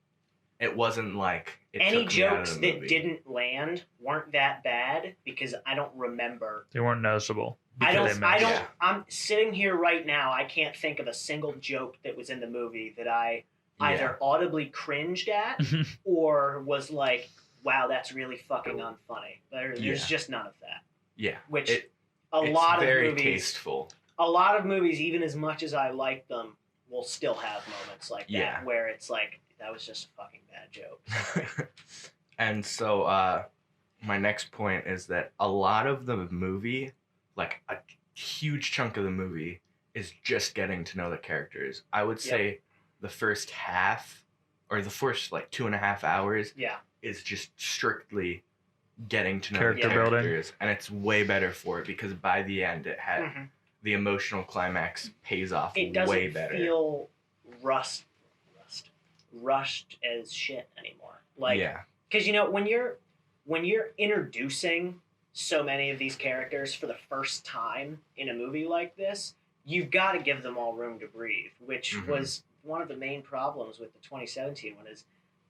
S1: wasn't like
S2: any jokes that didn't land weren't that bad because I don't remember.
S3: They weren't noticeable.
S2: I'm sitting here right now. I can't think of a single joke that was in the movie that I either audibly cringed at or was like, wow, that's really fucking unfunny. There's just none of that.
S1: Yeah.
S2: Which
S1: it's very tasteful.
S2: A lot of movies, even as much as I like them, will still have moments like that where it's like, that was just a fucking bad joke.
S1: And so my next point is that a lot of the movie, like a huge chunk of the movie, is just getting to know the characters. I would say the first half or the first like 2.5 hours is just strictly getting to know the characters. And it's way better for it because by the end it had the emotional climax pays off way better.
S2: It doesn't feel rushed as shit anymore. Because when you're introducing so many of these characters for the first time in a movie like this, you've got to give them all room to breathe, which was one of the main problems with the 2017 one. Is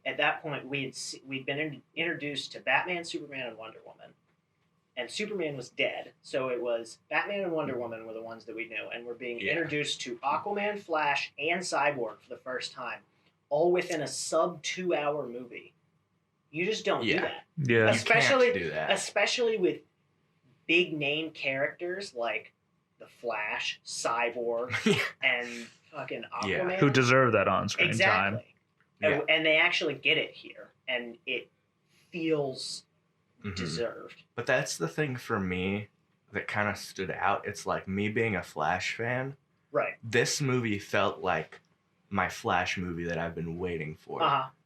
S2: at that point we'd been introduced to Batman, Superman, and Wonder Woman, and Superman was dead, so it was Batman and Wonder Woman were the ones that we knew, and we're being introduced to Aquaman, Flash, and Cyborg for the first time, all within a sub 2 hour movie. You just don't do that.
S3: Yeah.
S2: Especially with big name characters like the Flash, Cyborg, and fucking Aquaman.
S3: Yeah. Who deserve that on-screen time.
S2: And they actually get it here, and it feels deserved.
S1: But that's the thing for me that kind of stood out. It's like me being a Flash fan.
S2: Right.
S1: This movie felt like my Flash movie that I've been waiting for.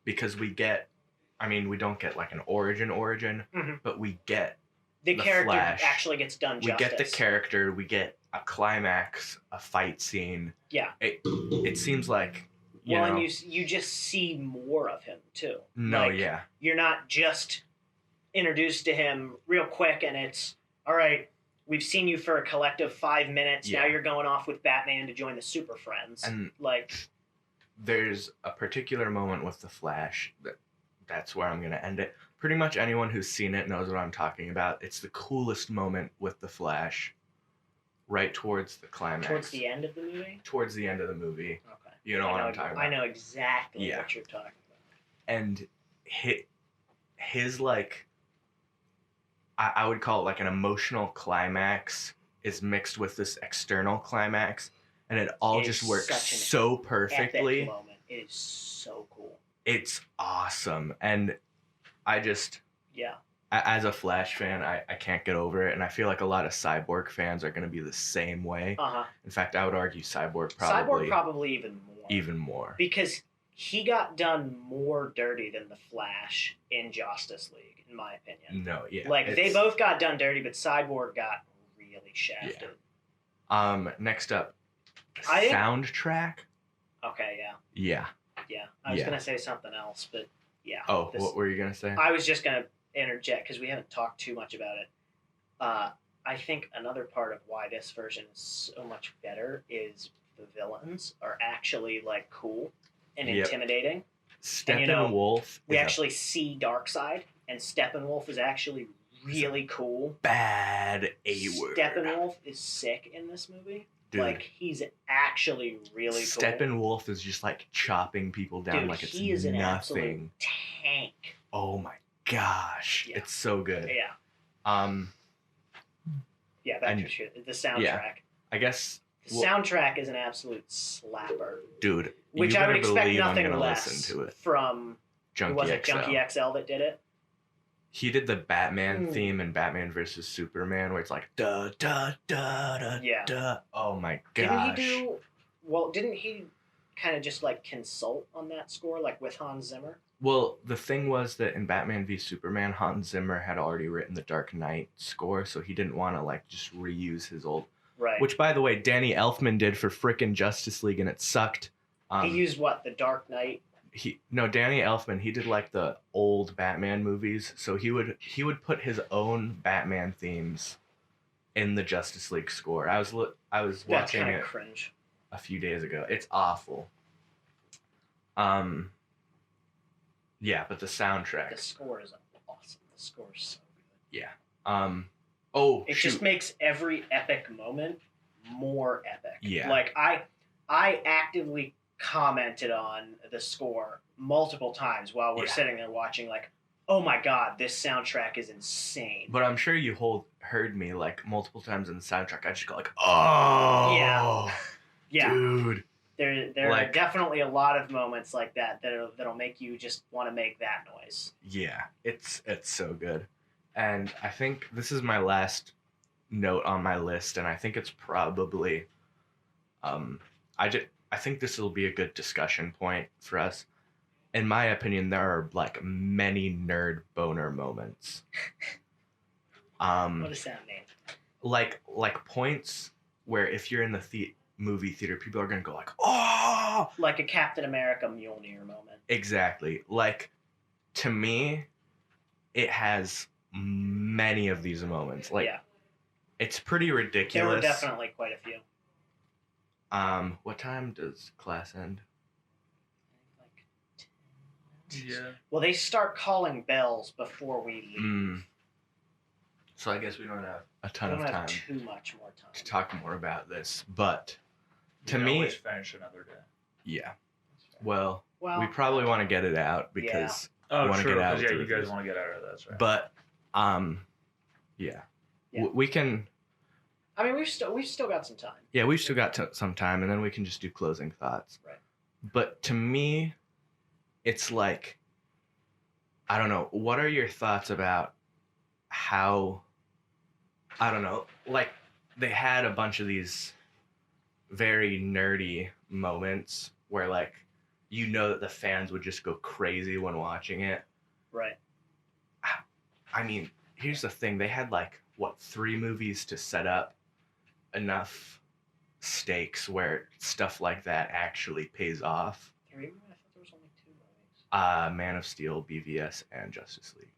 S1: Because we don't get like an origin, but we get
S2: the character
S1: Flash.
S2: Actually gets done justice.
S1: We get the character, we get a climax, a fight scene.
S2: Yeah.
S1: It seems like
S2: and you just see more of him too. You're not just introduced to him real quick and it's all right, we've seen you for a collective 5 minutes. Now you're going off with Batman to join the Super Friends.
S1: And there's a particular moment with the Flash that's where I'm going to end it. Pretty much anyone who's seen it knows what I'm talking about. It's the coolest moment with the Flash right towards the climax.
S2: Towards the end of the movie?
S1: Towards the end of the movie.
S2: Okay.
S1: You know what I'm talking about.
S2: I know exactly what you're talking about.
S1: And his like, I would call it like an emotional climax is mixed with this external climax. And it all just works so perfectly.
S2: Epic moment. It is so cool.
S1: It's awesome. And I as a Flash fan, I can't get over it, and I feel like a lot of Cyborg fans are going to be the same way. In fact, I would argue Cyborg
S2: probably even more.
S1: Even more.
S2: Because he got done more dirty than the Flash in Justice League, in my opinion.
S1: No, yeah.
S2: Like, they both got done dirty, but Cyborg got really shafted.
S1: Yeah. Next up, soundtrack.
S2: Okay, yeah.
S1: Yeah.
S2: Yeah. I was going to say something else, but yeah.
S1: Oh, what were you going to say?
S2: I was just going to interject because we haven't talked too much about it. I think another part of why this version is so much better is the villains are actually like cool and intimidating.
S1: Steppenwolf.
S2: We actually see Darkseid, and Steppenwolf is actually really cool.
S1: Bad A-word.
S2: Steppenwolf is sick in this movie.
S1: Dude.
S2: Like, he's actually really cool.
S1: Steppenwolf is just like chopping people down like it's
S2: he is
S1: nothing.
S2: An absolute tank.
S1: Oh my gosh, it's so good.
S2: Yeah. Yeah, that's for sure. The soundtrack.
S1: Yeah, I guess
S2: the soundtrack is an absolute slapper,
S1: dude.
S2: Which I would expect nothing less
S1: listen to it.
S2: From
S1: Junkie XL.
S2: Junkie XL that did it?
S1: He did the Batman theme in Batman vs Superman, where it's like da da da da da. Oh my gosh!
S2: Didn't he kind of just like consult on that score, like with Hans Zimmer?
S1: Well, the thing was that in Batman v Superman, Hans Zimmer had already written the Dark Knight score, so he didn't want to like just reuse his old.
S2: Right.
S1: Which, by the way, Danny Elfman did for frickin' Justice League, and it sucked.
S2: He used what, the Dark Knight?
S1: Danny Elfman. He did like the old Batman movies, so he would put his own Batman themes in the Justice League score. I was watching it
S2: cringe.
S1: A few days ago. It's awful. Yeah, but the soundtrack.
S2: The score is awesome. The score is so good.
S1: Yeah. It
S2: just makes every epic moment more epic.
S1: Yeah.
S2: Like I actively commented on the score multiple times while we're sitting there watching, like, oh my god, this soundtrack is insane.
S1: But I'm sure you heard me like multiple times in the soundtrack. I just go like, oh
S2: yeah,
S1: dude.
S2: There are definitely a lot of moments like that'll make you just want to make that noise.
S1: Yeah, it's so good. And I think this is my last note on my list, and I think it's probably I think this will be a good discussion point for us. In my opinion, there are like many nerd boner moments.
S2: What does that mean?
S1: Like points where if you're in the movie theater, people are gonna go like, oh,
S2: like a Captain America Mjolnir moment.
S1: Exactly. Like, to me, it has many of these moments. Like, it's pretty ridiculous.
S2: There were definitely quite a few.
S1: What time does class end?
S2: Like 10 minutes. Yeah. Well, they start calling bells before we leave.
S1: So I guess we don't have a ton of time.
S2: Have too much more time
S1: to talk more about this, but to
S3: me,
S1: me,
S3: always finish another day.
S1: Yeah. Well, we probably want to get it out because
S3: we want
S1: to get out.
S3: Yeah, you guys want to get out of this, right?
S1: But we can.
S2: I mean, we've still got some time.
S1: Yeah, we've still got some time, and then we can just do closing thoughts.
S2: Right.
S1: But to me, it's like, I don't know. What are your thoughts about how? I don't know. Like, they had a bunch of these very nerdy moments where, like, you know that the fans would just go crazy when watching it.
S2: Right.
S1: I mean, here's the thing. They had, like, 3 movies to set up enough stakes where stuff like that actually pays off.
S2: 3? I thought there was only 2 movies.
S1: Man of Steel, BVS, and Justice League.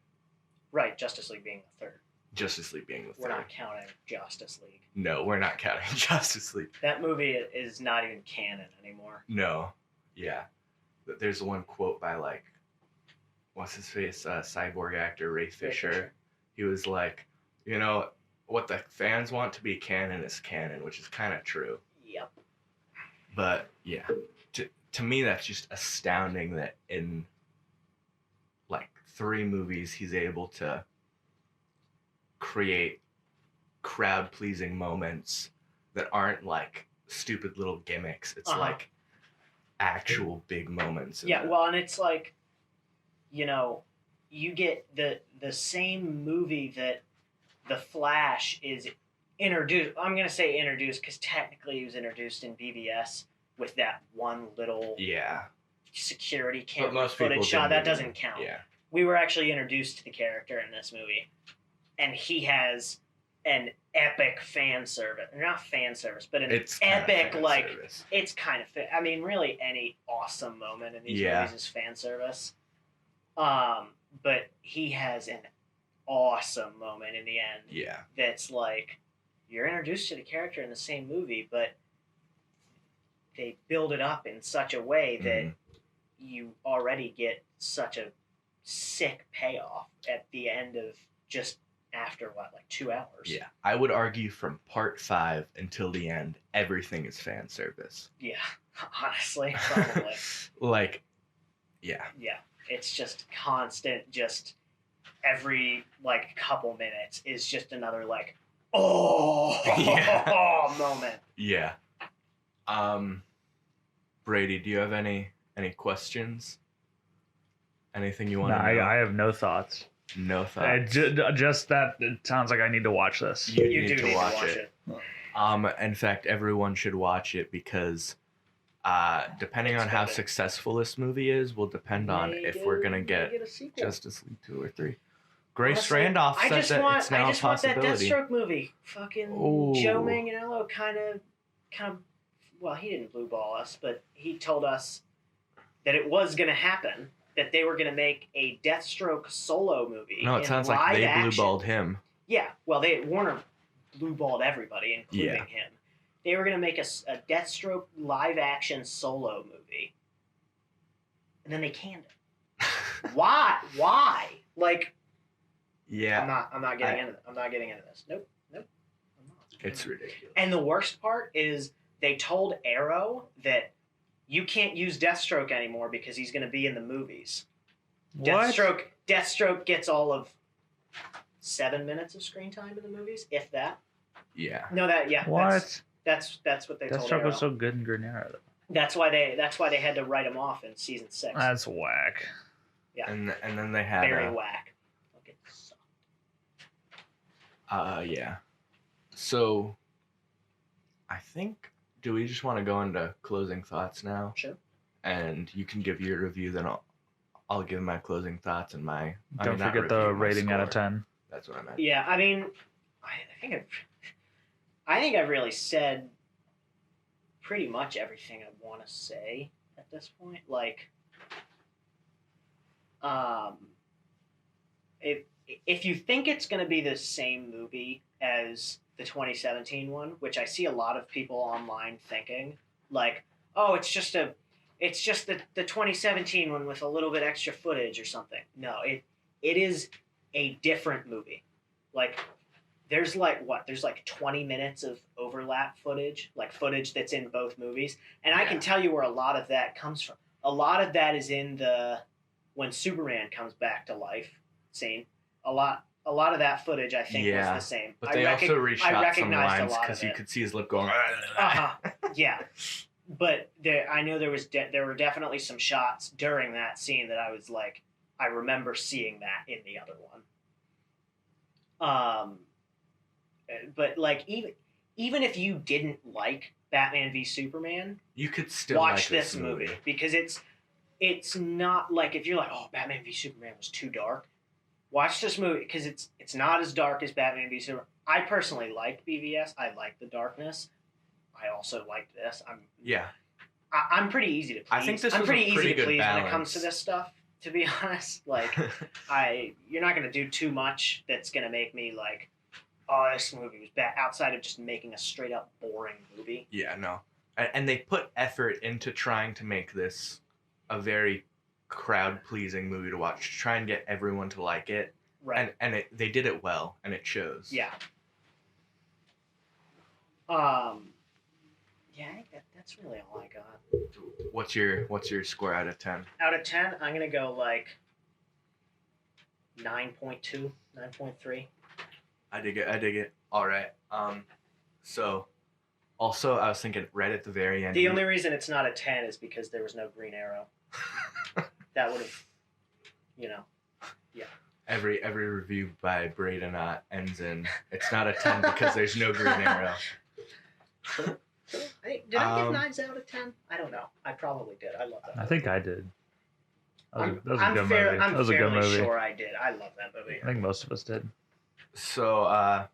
S2: Right, Justice League being the 3rd.
S1: Justice League being the 3rd.
S2: We're not counting Justice League.
S1: No, we're not counting Justice League.
S2: That movie is not even canon anymore.
S1: No. Yeah. There's one quote by, like, what's his face? Cyborg actor Ray Fisher. He was like, you know, what the fans want to be canon is canon, which is kind of true.
S2: Yep.
S1: But, yeah. To me, that's just astounding that in, like, 3 movies, he's able to create crowd-pleasing moments that aren't, like, stupid little gimmicks. It's, like, actual big moments.
S2: Yeah, well, and it's like, you know, you get the same movie that the Flash is introduced. I'm gonna say introduced because technically he was introduced in BVS with that one little security camera footage shot. That doesn't count.
S1: Yeah.
S2: We were actually introduced to the character in this movie, and he has an epic fan service. Not fan service, but an epic, like, service. It's kind of, I mean, really any awesome moment in these movies is fan service. But he has an awesome moment in the end.
S1: Yeah.
S2: That's like, you're introduced to the character in the same movie, but they build it up in such a way that you already get such a sick payoff at the end of just after like 2 hours.
S1: Yeah, I would argue from part 5 until the end, everything is fan service.
S2: Yeah, honestly, probably.
S1: Like, yeah.
S2: Yeah, it's just constant, just every like couple minutes is just another like, moment.
S1: Yeah. Brady, do you have any questions? Anything you want to know?
S3: I have no thoughts.
S1: No thoughts.
S3: Just that it sounds like I need to watch this.
S1: You need to watch it. In fact, everyone should watch it because depending on how successful this movie is will depend on if we're going to get Justice League 2 or 3. Grace Randolph said that it's now a possibility.
S2: I just want that Deathstroke movie. Fucking Joe Manganiello kind of, well, he didn't blue ball us, but he told us that it was going to happen. That they were going to make a Deathstroke solo movie.
S1: No, it sounds like they blue-balled him.
S2: Yeah, well, Warner blue-balled everybody, including him. They were going to make a Deathstroke live-action solo movie. And then they canned it. Why? Like,
S1: yeah.
S2: I'm not getting into this. Nope. I'm not.
S1: It's ridiculous.
S2: And the worst part is they told Arrow that you can't use Deathstroke anymore because he's going to be in the movies.
S3: What?
S2: Deathstroke gets all of 7 minutes of screen time in the movies, if that.
S1: Yeah.
S2: No,
S3: what?
S2: That's what they told
S3: Deathstroke
S2: Arrow.
S3: was so good in Green Arrow.
S2: That's why they had to write him off in season 6.
S3: That's whack.
S2: Yeah.
S1: And then they had
S2: very whack. Okay.
S1: Yeah. So, I think. Do we just want to go into closing thoughts now?
S2: Sure.
S1: And you can give your review, then I'll give my closing thoughts and my.
S3: Don't forget the rating out of 10.
S1: That's what I meant.
S2: Yeah, I mean, I think I've really said pretty much everything I want to say at this point. Like, if you think it's going to be the same movie as the 2017 one, which I see a lot of people online thinking, like, oh, it's just the 2017 one with a little bit extra footage or something. No, it is a different movie. Like, there's like 20 minutes of overlap footage, like footage that's in both movies, and I can tell you where a lot of that comes from. A lot of that is in the when Superman comes back to life scene. A lot of that footage, I think, was the same.
S1: But they also reshot some lines because you could see his lip going.
S2: Yeah, but I know there were definitely some shots during that scene that I was like, I remember seeing that in the other one. But like even if you didn't like Batman v Superman,
S1: you could still
S2: watch
S1: like
S2: this movie because it's not like if you're like, oh, Batman v Superman was too dark. Watch this movie because it's not as dark as Batman v Superman. I personally liked BVS. I like the darkness. I also liked this. I'm pretty easy to please.
S1: I think
S2: I'm pretty easy to please
S1: balance
S2: when it comes to this stuff. To be honest, like you're not going to do too much that's going to make me like, oh, this movie was bad. Outside of just making a straight up boring movie.
S1: Yeah, no, and they put effort into trying to make this a very crowd-pleasing movie to watch, to try and get everyone to like it.
S2: Right.
S1: And they did it well, and it shows.
S2: Yeah. Yeah, I think that's really all I got.
S1: What's your score out of 10?
S2: Out of 10, I'm gonna go like 9.2, 9.3.
S1: I dig it. All right. So, also, I was thinking right at the very end.
S2: The only reason it's not a 10 is because there was no Green Arrow. That would have, yeah.
S1: every review by Brady ends in it's not a 10 because there's no Green Arrow.
S2: Did I give Knives Out a 10? I don't know. I probably did. I love that movie.
S3: I think I did. That was a
S2: I'm
S3: good movie.
S2: I'm
S3: That was a good
S2: fairly
S3: movie.
S2: sure I did. I love that movie.
S3: I think most of us did.
S1: So,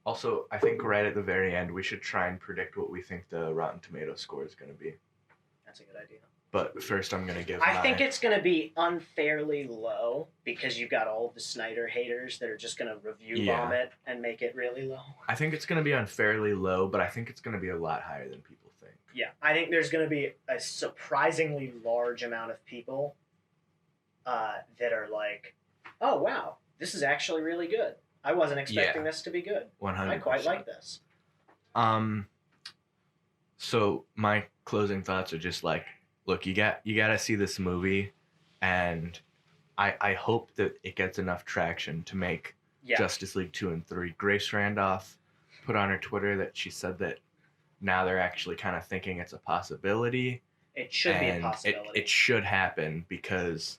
S1: also, I think right at the very end, we should try and predict what we think the Rotten Tomato score is going to be.
S2: That's a good idea.
S1: But first, I'm going to give
S2: I think it's going to be unfairly low because you've got all of the Snyder haters that are just going to review bomb it and make it really low.
S1: I think it's going to be unfairly low, but I think it's going to be a lot higher than people think.
S2: Yeah, I think there's going to be a surprisingly large amount of people that are like, oh, wow, this is actually really good. I wasn't expecting this to be good.
S1: 100%.
S2: I quite like this.
S1: So my closing thoughts are just like, look, you got to see this movie, and I hope that it gets enough traction to make Justice League 2 and 3. Grace Randolph put on her Twitter that she said that now they're actually kind of thinking it's a possibility.
S2: It should be a possibility.
S1: It should happen because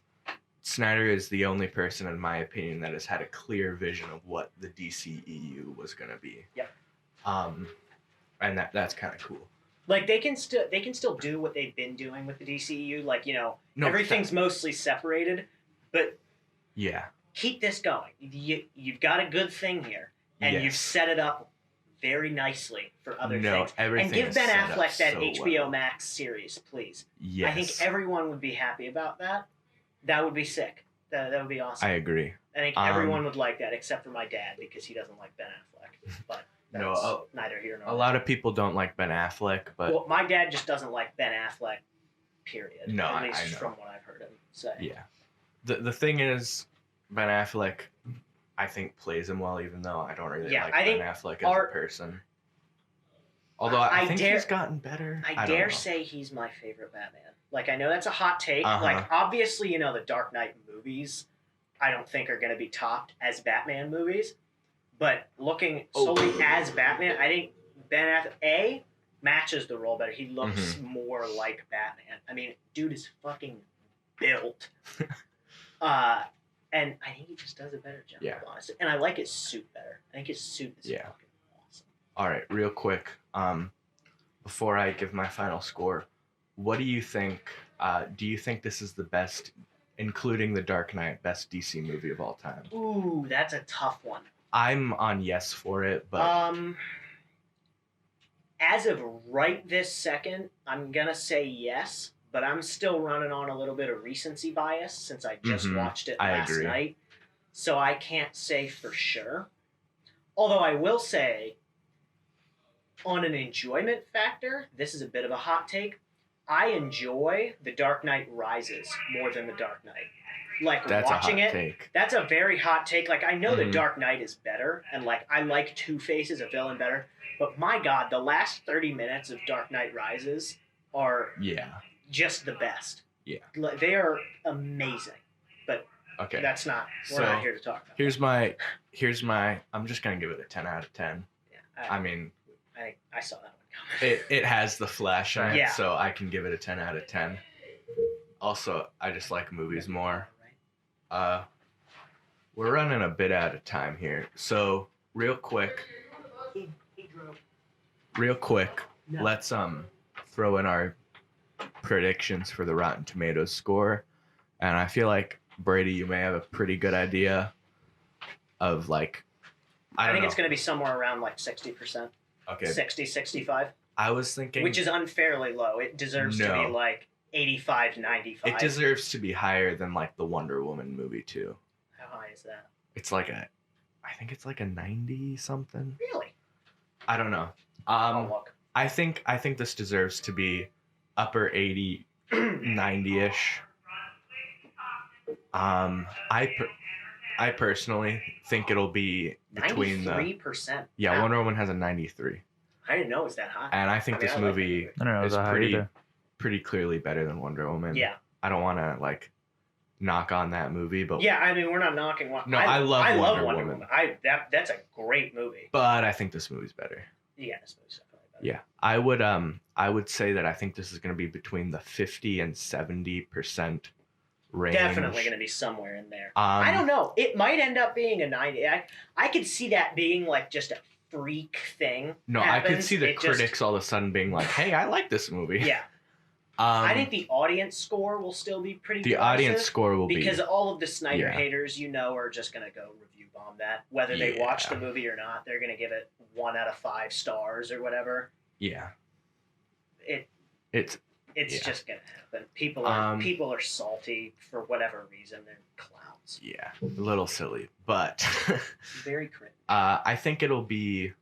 S1: Snyder is the only person, in my opinion, that has had a clear vision of what the DCEU was going to be.
S2: Yep.
S1: And that's kind of cool.
S2: Like they can still do what they've been doing with the DCEU. Like, you know, everything's mostly separated, but keep this going. You've got a good thing here, and you've set it up very nicely for other things. And give Ben Affleck that HBO Max series, please.
S1: Yes.
S2: I think everyone would be happy about that. That would be sick. That would be awesome.
S1: I agree.
S2: I think everyone would like that, except for my dad, because he doesn't like Ben Affleck. But that's neither here nor there.
S1: A lot of people don't like Ben Affleck, but...
S2: Well, my dad just doesn't like Ben Affleck, period.
S1: No,
S2: At least
S1: I know.
S2: from what I've heard him say.
S1: Yeah. The thing is, Ben Affleck, I think, plays him well, even though I don't really like Ben Affleck as a person. Although I think he's gotten better.
S2: I dare say he's my favorite Batman. Like, I know that's a hot take. Like, obviously, you know, the Dark Knight movies, I don't think are going to be topped as Batman movies. But looking solely as Batman, I think Ben Affleck, matches the role better. He looks more like Batman. I mean, dude is fucking built. And I think he just does a better job, honestly. And I like his suit better. I think his suit is fucking awesome.
S1: All right, real quick, before I give my final score, what do you think? Do you think this is the best, including The Dark Knight, best DC movie of all time?
S2: Ooh, that's a tough one.
S1: I'm on yes for it, but...
S2: as of right this second, I'm going to say yes, but I'm still running on a little bit of recency bias since I just watched it last night. So I can't say for sure. Although I will say, on an enjoyment factor, this is a bit of a hot take, I enjoy The Dark Knight Rises more than The Dark Knight. Like,
S1: that's
S2: watching
S1: a hot
S2: it,
S1: take.
S2: That's a very hot take. Like, I know The Dark Knight is better, and, like, I like Two-Face as a villain better, but my God, the last 30 minutes of Dark Knight Rises are just the best.
S1: Yeah.
S2: They are amazing. But that's not, we're not here to talk about
S1: here's my, I'm just going to give it a 10 out of 10.
S2: Yeah.
S1: I mean...
S2: I saw that one coming.
S1: It has the flash on it, so I can give it a 10 out of 10. Also, I just like movies more. We're running a bit out of time here, so real quick, let's throw in our predictions for the Rotten Tomatoes score, and I feel like Brady, you may have a pretty good idea of like, I think
S2: it's going to be somewhere around like 60%.
S1: Okay.
S2: 60, 65.
S1: I was thinking,
S2: which is unfairly low. It deserves to be like 85, 95.
S1: It deserves to be higher than like the Wonder Woman movie too.
S2: How high is that?
S1: It's like I think it's like a 90 something.
S2: Really?
S1: I don't know.
S2: I'll look.
S1: I think this deserves to be upper 80, 90-ish. I personally think it'll be between
S2: 93%.
S1: Yeah, wow. Wonder Woman has a 93.
S2: I didn't know it was that high.
S1: And I think this movie is pretty clearly better than Wonder Woman.
S2: Yeah.
S1: I don't want to like knock on that movie, but
S2: yeah, I mean we're not knocking one.
S1: No, I love Wonder Woman.
S2: That's a great movie.
S1: But I think this movie's better.
S2: Yeah, this movie's definitely better.
S1: Yeah, I would say that I think this is going to be between the 50 and 70% range.
S2: Definitely going to be somewhere in there. I don't know. It might end up being a 90. I could see that being like just a freak thing.
S1: No,
S2: happens.
S1: I could see the critics all of a sudden being like, "Hey, I like this movie."
S2: Yeah. I think the audience score will still be pretty.
S1: The audience score will
S2: because all of the Snyder haters, are just going to go review bomb that. Whether they watch the movie or not, they're going to give it 1 out of 5 stars or whatever.
S1: Yeah.
S2: It's just going to happen. People are salty for whatever reason. They're clowns.
S1: Yeah, a little silly, but
S2: very cringe.
S1: I think it'll be.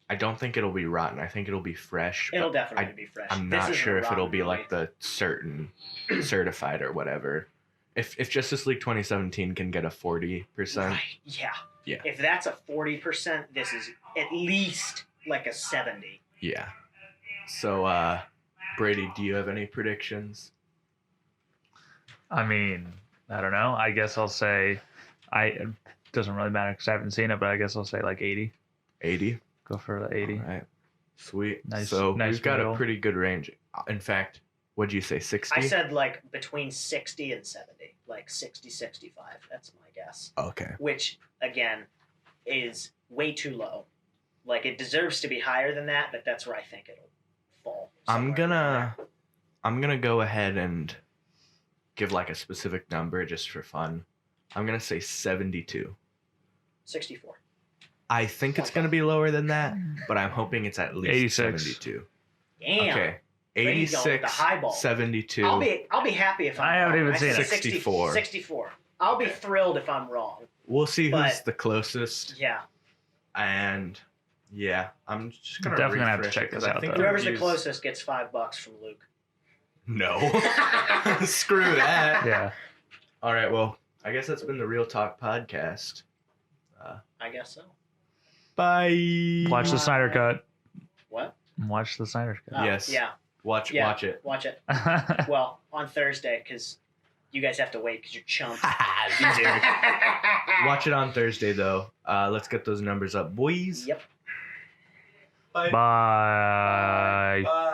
S1: I don't think it'll be rotten. I think it'll be fresh.
S2: It'll definitely be fresh.
S1: I'm not sure if it'll be like the certified or whatever. If Justice League 2017 can get a 40%.
S2: Right. Yeah. If that's a 40%, this is at least like a 70.
S1: Yeah. So, Brady, do you have any predictions?
S3: I mean, I don't know. I guess I'll say it doesn't really matter because I haven't seen it, but I guess I'll say like 80.
S1: 80?
S3: Go for the 80.
S1: All right. Sweet.
S3: Nice,
S1: so
S3: nice
S1: we've got
S3: middle.
S1: a pretty good range. In fact, what'd you say, 60?
S2: I said like between 60 and 70. Like 60, 65. That's my guess.
S1: Okay.
S2: Which, again, is way too low. Like, it deserves to be higher than that, but that's where I think it'll fall.
S1: I'm gonna go ahead and give like a specific number just for fun. I'm gonna say 72.
S2: 64.
S1: I think it's gonna be lower than that, but I'm hoping it's at least
S3: 86.
S1: 72.
S2: Damn.
S1: Okay.
S2: Brady's going with the
S1: 86,
S2: high ball.
S1: 72.
S2: I'll be happy if I'm
S3: I haven't
S2: wrong.
S3: even seen it.
S1: 64.
S2: 64. I'll be thrilled if I'm wrong.
S1: We'll see who's
S2: But-
S1: the closest.
S2: Yeah.
S1: And yeah, I'm just gonna
S3: Definitely gonna have to
S1: refresh
S3: check
S1: it, 'cause
S3: this
S1: I
S3: out,
S1: think
S3: though.
S2: Whoever's the
S1: reviews-
S2: closest gets $5 from Luke.
S1: No. Screw that.
S3: Yeah.
S1: All right, well, I guess that's been the Real Talk podcast.
S2: I guess so.
S1: Bye.
S3: Watch the Snyder Cut.
S2: What?
S3: Watch the Snyder Cut.
S2: Oh,
S1: Yes.
S2: Yeah.
S1: Watch
S2: Yeah.
S1: watch it.
S2: Watch it. Well, on Thursday, because you guys have to wait because you're chumps.
S1: Watch it on Thursday though. Let's get those numbers up, boys.
S2: Yep.
S1: Bye.
S3: Bye.
S1: Bye.